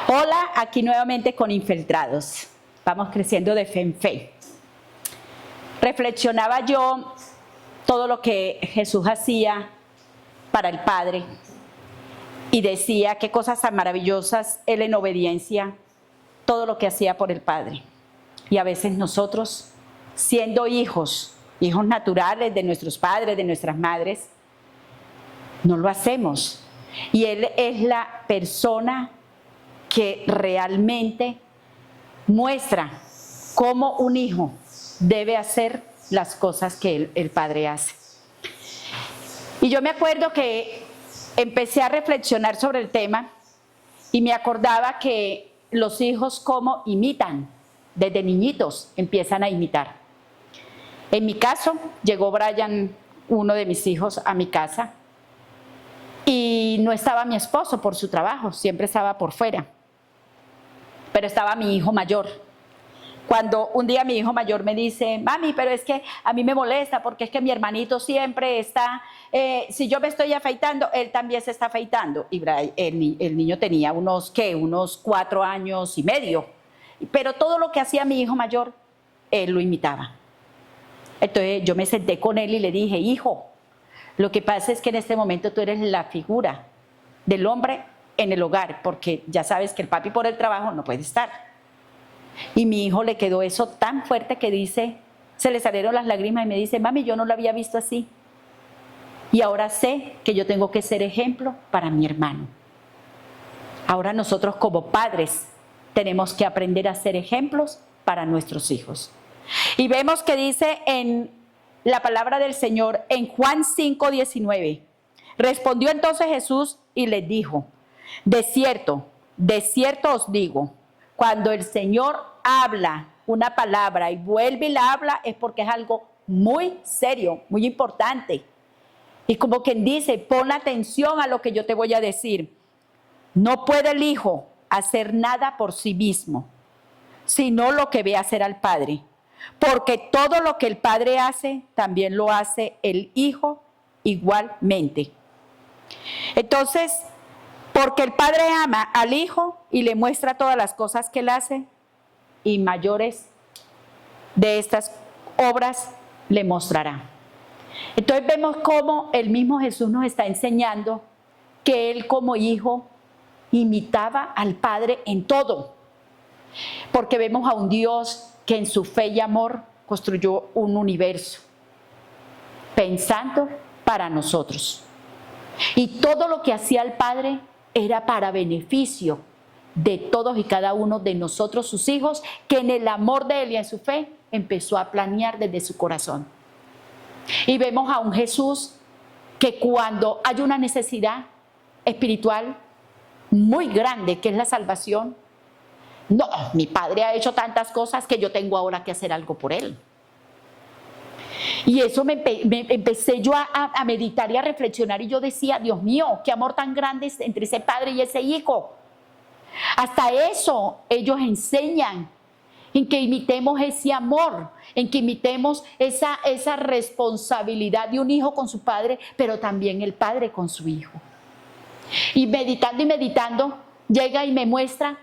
Hola, aquí nuevamente con Infiltrados. Vamos creciendo de fe en fe. Reflexionaba yo todo lo que Jesús hacía para el Padre y decía qué cosas tan maravillosas Él en obediencia, todo lo que hacía por el Padre. Y a veces nosotros, siendo hijos naturales de nuestros padres, de nuestras madres, no lo hacemos. Y Él es la persona que realmente muestra cómo un hijo debe hacer las cosas que el padre hace. Y yo me acuerdo que empecé a reflexionar sobre el tema y me acordaba que los hijos cómo imitan, desde niñitos empiezan a imitar. En mi caso, llegó Brian, uno de mis hijos, a mi casa y no estaba mi esposo por su trabajo, siempre estaba por fuera. Pero estaba mi hijo mayor. Cuando un día mi hijo mayor me dice, mami, pero es que a mí me molesta porque es que mi hermanito siempre está, si yo me estoy afeitando, él también se está afeitando. Y el niño tenía unos 4 años y medio. Pero todo lo que hacía mi hijo mayor, él lo imitaba. Entonces yo me senté con él y le dije, hijo, lo que pasa es que en este momento tú eres la figura del hombre en el hogar, porque ya sabes que el papi por el trabajo no puede estar. Y mi hijo le quedó eso tan fuerte que dice, se le salieron las lágrimas y me dice, mami, yo no lo había visto así. Y ahora sé que yo tengo que ser ejemplo para mi hermano. Ahora nosotros como padres tenemos que aprender a ser ejemplos para nuestros hijos. Y vemos que dice en la palabra del Señor, en Juan 5:19, respondió entonces Jesús y les dijo, de cierto os digo, cuando el Señor habla una palabra y vuelve y la habla es porque es algo muy serio, muy importante. Y como quien dice, pon atención a lo que yo te voy a decir. No puede el Hijo hacer nada por sí mismo, sino lo que ve hacer al Padre. Porque todo lo que el Padre hace, también lo hace el Hijo igualmente. Entonces, porque el Padre ama al Hijo y le muestra todas las cosas que Él hace, y mayores de estas obras le mostrará. Entonces vemos cómo el mismo Jesús nos está enseñando que Él como Hijo imitaba al Padre en todo. Porque vemos a un Dios que en su fe y amor construyó un universo, pensando para nosotros. Y todo lo que hacía el Padre era para beneficio de todos y cada uno de nosotros, sus hijos, que en el amor de Él y en su fe empezó a planear desde su corazón. Y vemos a un Jesús que cuando hay una necesidad espiritual muy grande, que es la salvación, no, mi Padre ha hecho tantas cosas que yo tengo ahora que hacer algo por Él. Y eso me empecé yo a meditar y a reflexionar y yo decía, Dios mío, qué amor tan grande es entre ese padre y ese hijo. Hasta eso ellos enseñan, en que imitemos ese amor, en que imitemos esa responsabilidad de un hijo con su padre, pero también el padre con su hijo. Y meditando, llega y me muestra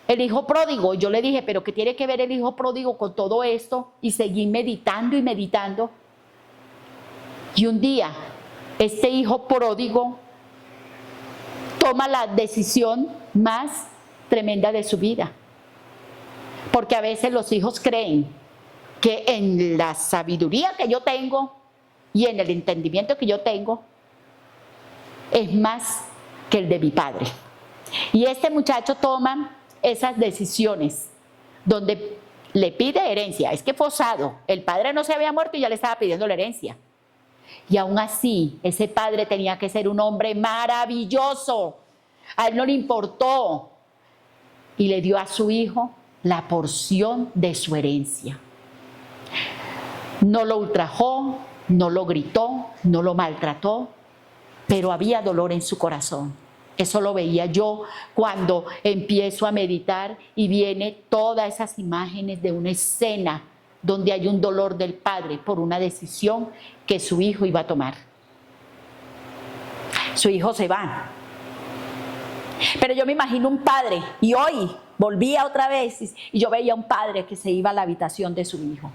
el hijo pródigo. Yo le dije, pero ¿qué tiene que ver el hijo pródigo con todo esto? Y seguí meditando y meditando. Y un día, este hijo pródigo toma la decisión más tremenda de su vida. Porque a veces los hijos creen que en la sabiduría que yo tengo y en el entendimiento que yo tengo es más que el de mi padre. Y este muchacho toma esas decisiones donde le pide herencia. Es que forzado, el padre no se había muerto y ya le estaba pidiendo la herencia. Y aún así, ese padre tenía que ser un hombre maravilloso. A él no le importó y le dio a su hijo la porción de su herencia. No lo ultrajó, no lo gritó, no lo maltrató, pero había dolor en su corazón. Eso lo veía yo cuando empiezo a meditar y viene todas esas imágenes de una escena donde hay un dolor del padre por una decisión que su hijo iba a tomar. Su hijo se va. Pero yo me imagino un padre, y hoy volvía otra vez, y yo veía un padre que se iba a la habitación de su hijo.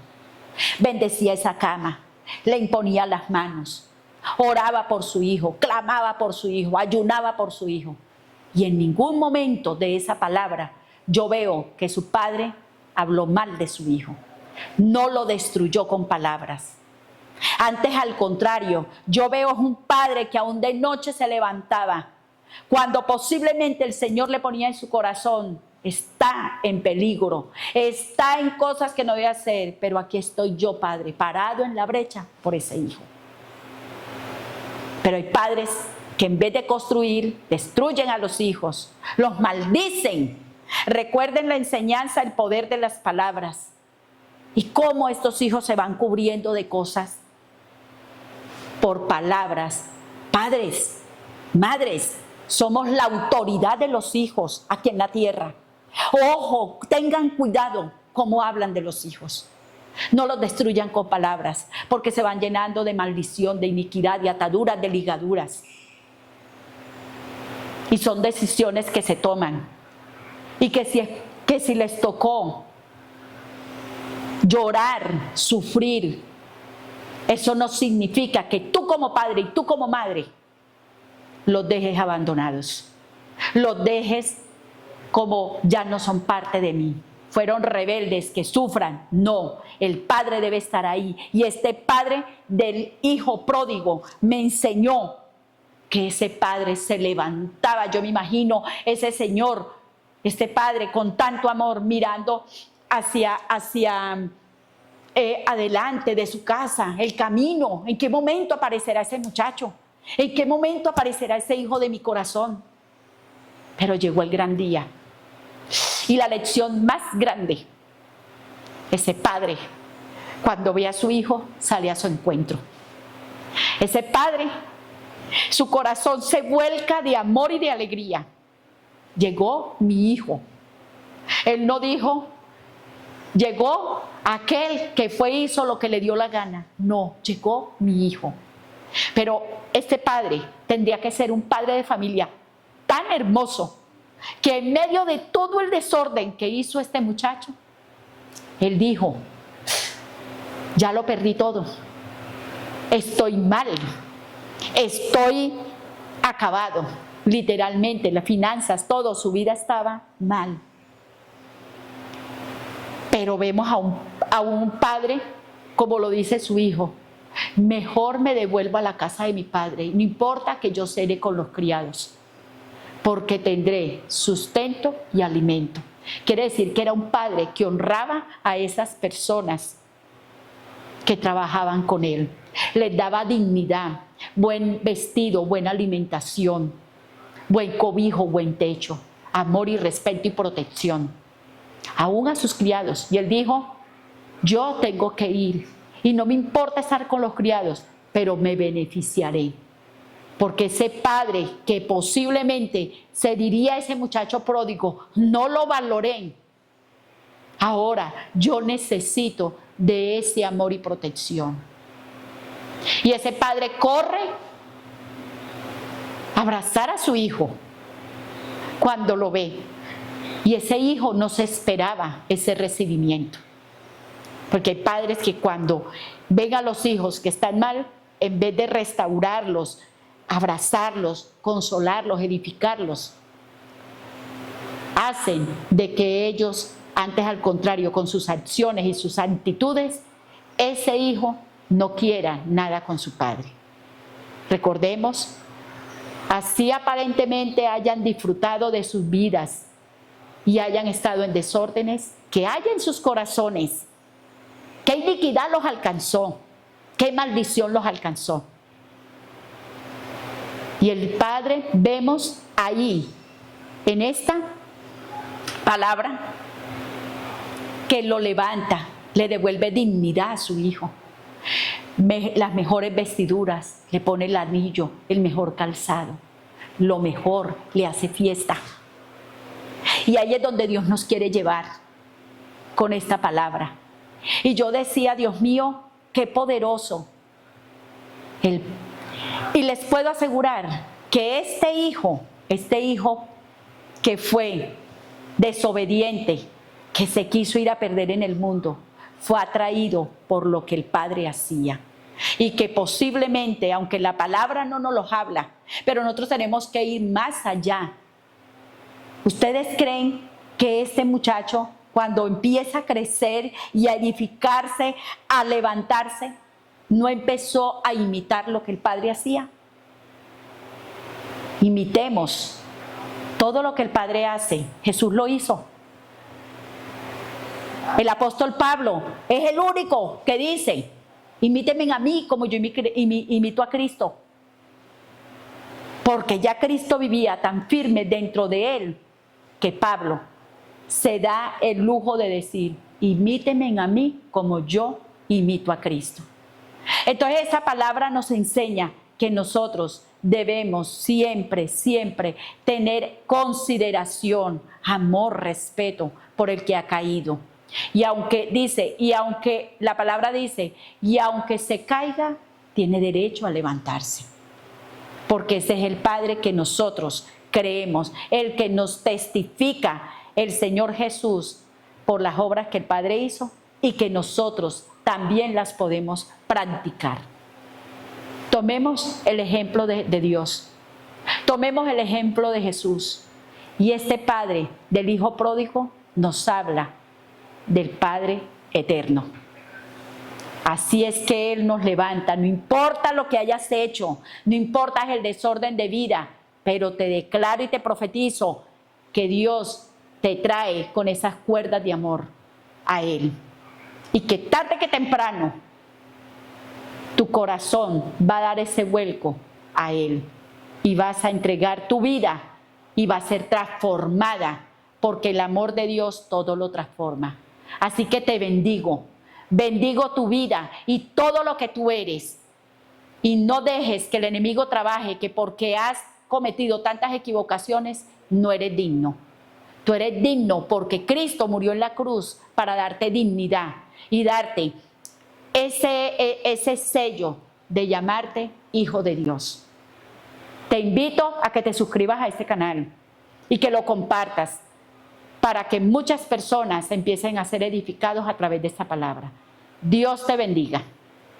Bendecía esa cama, le imponía las manos, oraba por su hijo, clamaba por su hijo, ayunaba por su hijo. Y en ningún momento de esa palabra yo veo que su padre habló mal de su hijo. No lo destruyó con palabras. Antes, al contrario, yo veo un padre que aún de noche se levantaba, cuando posiblemente el Señor le ponía en su corazón: está en peligro, está en cosas que no voy a hacer, pero aquí estoy yo, Padre, parado en la brecha por ese hijo. Pero hay padres que en vez de construir, destruyen a los hijos, los maldicen. Recuerden la enseñanza, el poder de las palabras, y cómo estos hijos se van cubriendo de cosas por palabras. Padres, madres, somos la autoridad de los hijos aquí en la tierra. Ojo, tengan cuidado cómo hablan de los hijos. No los destruyan con palabras, porque se van llenando de maldición, de iniquidad, de ataduras, de ligaduras. Y son decisiones que se toman. Y que si les tocó llorar, sufrir, eso no significa que tú como padre y tú como madre los dejes abandonados, los dejes como ya no son parte de mí, fueron rebeldes, que sufran. No, el padre debe estar ahí. Y este padre del hijo pródigo me enseñó que ese padre se levantaba. Yo me imagino ese señor, este padre con tanto amor, mirando hacia adelante de su casa, el camino. ¿En qué momento aparecerá ese muchacho? ¿En qué momento aparecerá ese hijo de mi corazón? Pero llegó el gran día. Y la lección más grande, ese padre, cuando ve a su hijo, sale a su encuentro. Ese padre, su corazón se vuelca de amor y de alegría. Llegó mi hijo. Él no dijo: llegó aquel que hizo lo que le dio la gana. No, llegó mi hijo. Pero este padre tendría que ser un padre de familia tan hermoso, que en medio de todo el desorden que hizo este muchacho, él dijo: ya lo perdí todo, estoy mal, estoy acabado. Literalmente, las finanzas, todo, su vida estaba mal. Pero vemos a un padre, como lo dice su hijo: mejor me devuelvo a la casa de mi padre, no importa que yo cene con los criados, porque tendré sustento y alimento. Quiere decir que era un padre que honraba a esas personas que trabajaban con él. Les daba dignidad, buen vestido, buena alimentación, buen cobijo, buen techo, amor y respeto y protección, aún a sus criados. Y él dijo: yo tengo que ir y no me importa estar con los criados, pero me beneficiaré. Porque ese padre que posiblemente se diría a ese muchacho pródigo: no lo valoré, ahora yo necesito de ese amor y protección. Y ese padre corre a abrazar a su hijo cuando lo ve. Y ese hijo no se esperaba ese recibimiento. Porque hay padres que cuando ven a los hijos que están mal, en vez de restaurarlos, abrazarlos, consolarlos, edificarlos, hacen de que ellos, antes al contrario, con sus acciones y sus actitudes, ese hijo no quiera nada con su padre. Recordemos, así aparentemente hayan disfrutado de sus vidas y hayan estado en desórdenes, que haya en sus corazones qué iniquidad los alcanzó, qué maldición los alcanzó. Y el Padre, vemos ahí, en esta palabra, que lo levanta, le devuelve dignidad a su hijo, las mejores vestiduras, le pone el anillo, el mejor calzado, lo mejor, le hace fiesta. Y ahí es donde Dios nos quiere llevar con esta palabra. Y yo decía: Dios mío, qué poderoso. Y les puedo asegurar que este hijo que fue desobediente, que se quiso ir a perder en el mundo, fue atraído por lo que el Padre hacía. Y que posiblemente, aunque la palabra no nos los habla, pero nosotros tenemos que ir más allá. ¿Ustedes creen que este muchacho, cuando empieza a crecer y a edificarse, a levantarse, no empezó a imitar lo que el Padre hacía? Imitemos todo lo que el Padre hace. Jesús lo hizo. El apóstol Pablo es el único que dice: imítenme a mí como yo imito a Cristo. Porque ya Cristo vivía tan firme dentro de él que Pablo se da el lujo de decir: imítenme a mí como yo imito a Cristo. Entonces esa palabra nos enseña que nosotros debemos siempre, siempre tener consideración, amor, respeto por el que ha caído. Y aunque la palabra dice, y aunque se caiga, tiene derecho a levantarse. Porque ese es el Padre que nosotros creemos, el que nos testifica el Señor Jesús por las obras que el Padre hizo y que nosotros también las podemos practicar. Tomemos el ejemplo de Dios, tomemos el ejemplo de Jesús. Y este Padre del Hijo pródigo nos habla del Padre eterno. Así es que Él nos levanta, no importa lo que hayas hecho, no importa el desorden de vida, pero te declaro y te profetizo que Dios te trae con esas cuerdas de amor a Él. Y que tarde que temprano tu corazón va a dar ese vuelco a Él. Y vas a entregar tu vida y va a ser transformada, porque el amor de Dios todo lo transforma. Así que te bendigo. Bendigo tu vida y todo lo que tú eres. Y no dejes que el enemigo trabaje, que porque has cometido tantas equivocaciones, no eres digno. Tú eres digno porque Cristo murió en la cruz para darte dignidad y darte ese sello de llamarte hijo de Dios. Te invito a que te suscribas a este canal y que lo compartas para que muchas personas empiecen a ser edificados a través de esta palabra. Dios te bendiga.